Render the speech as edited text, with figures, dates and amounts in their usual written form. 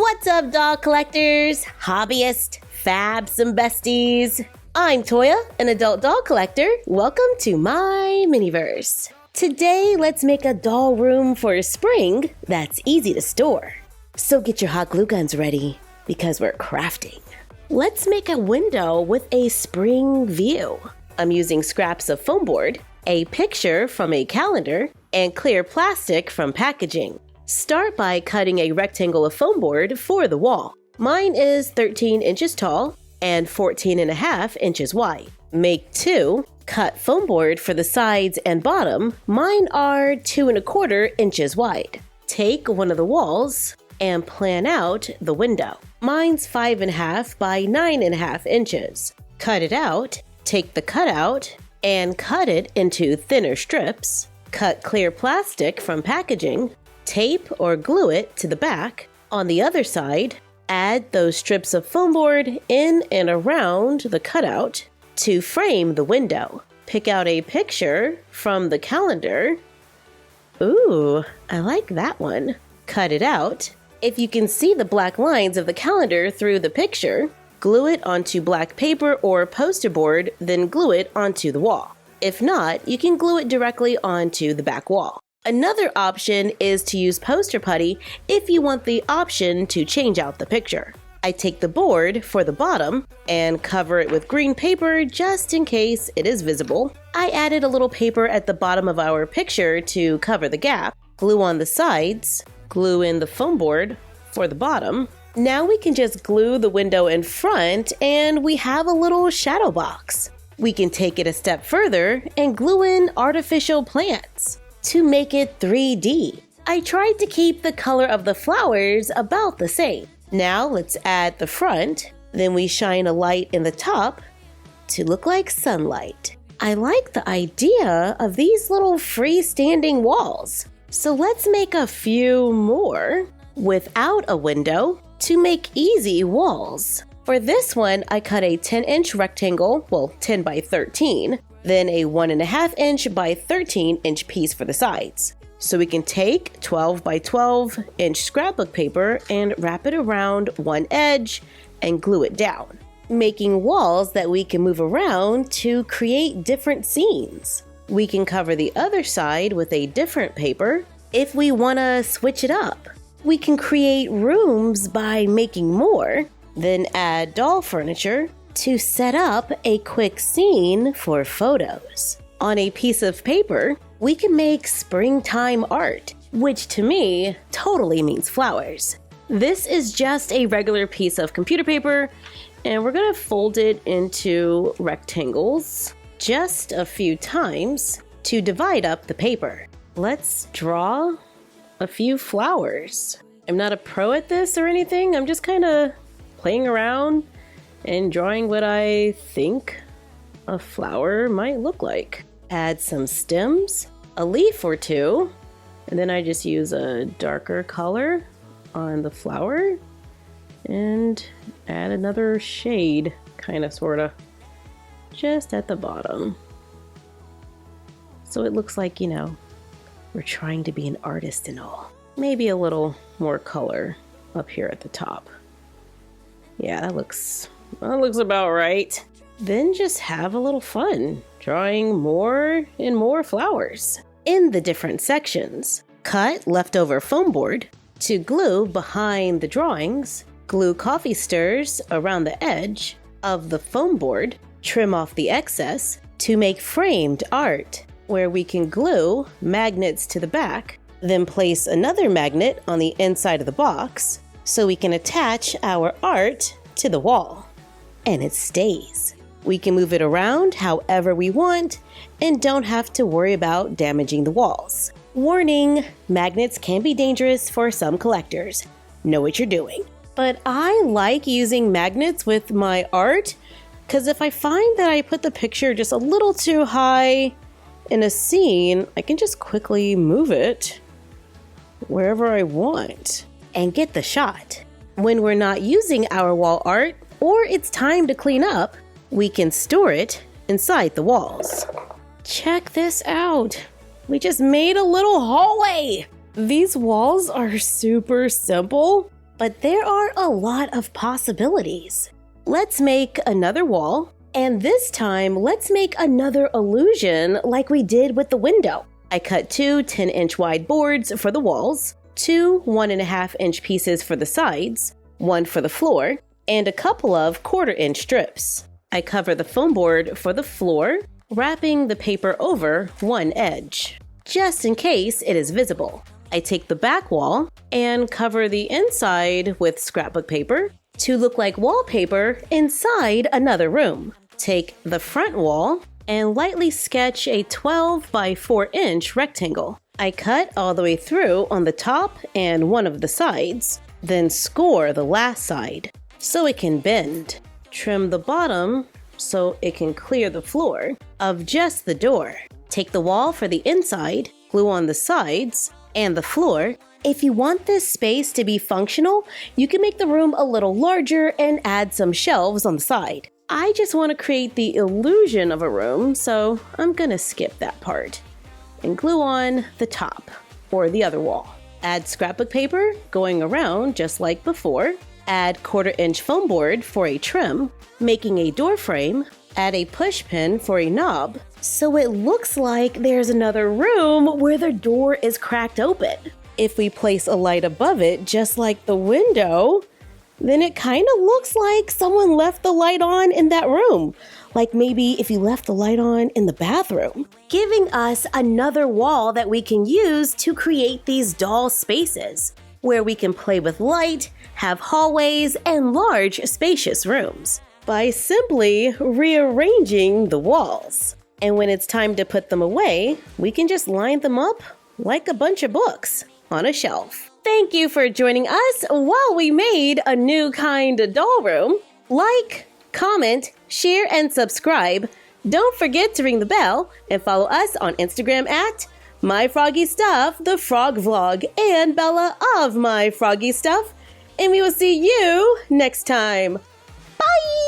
What's up, doll collectors, hobbyists, fabs, and besties? I'm Toya, an adult doll collector. Welcome to my miniverse. Today, let's make a doll room for spring that's easy to store. So get your hot glue guns ready, because we're crafting. Let's make a window with a spring view. I'm using scraps of foam board, a picture from a calendar, and clear plastic from packaging. Start by cutting a rectangle of foam board for the wall. Mine is 13 inches tall and 14.5 inches wide. Make 2. Cut foam board for the sides and bottom. Mine are 2.25 inches wide. Take one of the walls and plan out the window. Mine's 5.5 by 9.5 inches. Cut it out. Take the cutout and cut it into thinner strips. Cut clear plastic from packaging. Tape or glue it to the back. On the other side, add those strips of foam board in and around the cutout to frame the window. Pick out a picture from the calendar. Ooh, I like that one. Cut it out. If you can see the black lines of the calendar through the picture, glue it onto black paper or poster board, then glue it onto the wall. If not, you can glue it directly onto the back wall. Another option is to use poster putty if you want the option to change out the picture. I take the board for the bottom and cover it with green paper just in case it is visible. I added a little paper at the bottom of our picture to cover the gap. Glue on the sides, glue in the foam board for the bottom. Now we can just glue the window in front and we have a little shadow box. We can take it a step further and glue in artificial plants to make it 3D. I tried to keep the color of the flowers about the same. Now let's add the front, then we shine a light in the top to look like sunlight. I like the idea of these little freestanding walls. So let's make a few more without a window to make easy walls. For this one, I cut a 10-inch rectangle, 10 by 13, then a 1.5 inch by 13 inch piece for the sides. So we can take 12 by 12 inch scrapbook paper and wrap it around one edge and glue it down, making walls that we can move around to create different scenes. We can cover the other side with a different paper if we want to switch it up. We can create rooms by making more, then add doll furniture to set up a quick scene for photos. On a piece of paper, we can make springtime art, which to me totally means flowers. This is just a regular piece of computer paper, and we're gonna fold it into rectangles just a few times to divide up the paper. Let's draw a few flowers. I'm not a pro at this or anything, I'm just kind of playing around and drawing what I think a flower might look like. Add some stems, a leaf or two, and then I just use a darker color on the flower and add another shade, kind of, sort of, just at the bottom. So it looks like, we're trying to be an artist and all. Maybe a little more color up here at the top. Yeah, that looks about right. Then just have a little fun, drawing more and more flowers. In the different sections, cut leftover foam board to glue behind the drawings, glue coffee stirs around the edge of the foam board, trim off the excess to make framed art, where we can glue magnets to the back, then place another magnet on the inside of the box so we can attach our art to the wall. And it stays. We can move it around however we want and don't have to worry about damaging the walls. Warning, magnets can be dangerous for some collectors. Know what you're doing. But I like using magnets with my art because if I find that I put the picture just a little too high in a scene, I can just quickly move it wherever I want and get the shot. When we're not using our wall art, or it's time to clean up, we can store it inside the walls. Check this out. We just made a little hallway. These walls are super simple, but there are a lot of possibilities. Let's make another wall, and this time let's make another illusion like we did with the window. I cut two 10-inch wide boards for the walls, two 1.5-inch pieces for the sides, one for the floor, and a couple of 1/4-inch strips. I cover the foam board for the floor, wrapping the paper over one edge, just in case it is visible. I take the back wall and cover the inside with scrapbook paper to look like wallpaper inside another room. Take the front wall and lightly sketch a 12 by 4-inch rectangle. I cut all the way through on the top and one of the sides, then score the last side so it can bend. Trim the bottom so it can clear the floor of just the door. Take the wall for the inside, glue on the sides and the floor. If you want this space to be functional, you can make the room a little larger and add some shelves on the side. I just want to create the illusion of a room, so I'm gonna skip that part and glue on the top or the other wall. Add scrapbook paper going around just like before. Add 1/4-inch foam board for a trim, making a door frame. Add a push pin for a knob, so it looks like there's another room where the door is cracked open. If we place a light above it, just like the window, then it kind of looks like someone left the light on in that room. Like maybe if you left the light on in the bathroom, giving us another wall that we can use to create these doll spaces, where we can play with light, have hallways, and large, spacious rooms by simply rearranging the walls. And when it's time to put them away, we can just line them up like a bunch of books on a shelf. Thank you for joining us while we made a new kind of doll room. Like, comment, share, and subscribe. Don't forget to ring the bell and follow us on Instagram at MyFroggyStuff, the Frog Vlog, and Bella of MyFroggyStuff. And we will see you next time. Bye!